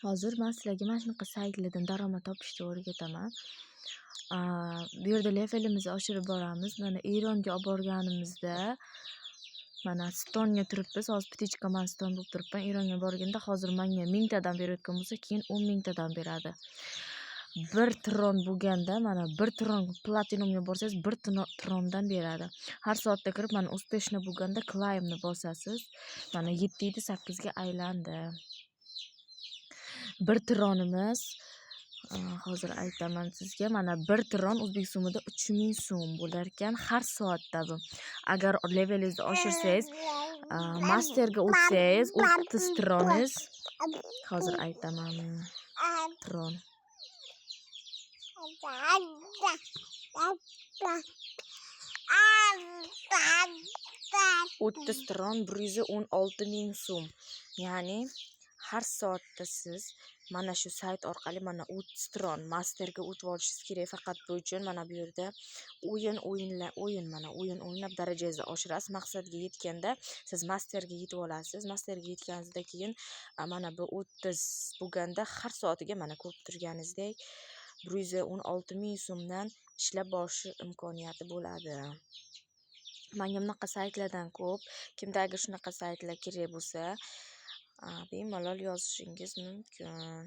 Hozir men sizlarga mana shunaqa saytlardan daromad topishni o'rgataman. Bu yerda levelimizni oshirib boramiz. Mana Eronga olib borganimizda mana stonga turibmiz. Hozir ptichka man ston bo'lib turibman. Eronga borganda hozir menga 1000 tadan berayotgan bo'lsa, keyin 10 000 tadan beradi. 1 tron bo'lganda mana 1 tron platinumga borsangiz 1 trondan beradi. Har soatda kirib mana uspешно bo'lganda claimni bosasiz. Mana 7-8 ga aylandi. 1 tronimiz hozir aytaman sizga, mana 1 tron o'zbek so'mida 3000 so'm bo'lar ekan har soatda bu. Agar levelingizni oshirsangiz, masterga o'tsangiz 30 troningiz, hozir aytaman. Tron 30 tron 116 000 so'm. Ya'ni har soatda siz mana shu sayt orqali mana 30 tron masterga o'tib olishingiz kerak. Faqat bu uchun mana bu yerda o'yin o'ynab darajangizni oshirasiz. Maqsadga yetganda siz masterga yetib olasiz. Masterga yetganingizda keyin mana bu 30 bo'lganda har soatiga mana ko'rib turganingizdek 116 000 so'mdan ishlab borish imkoniyati bo'ladi. Menga bunaqa saytlardan ko'p. Kimda agar shunaqa saytlar kerak bo'lsa, bemalol yozishingiz mumkin.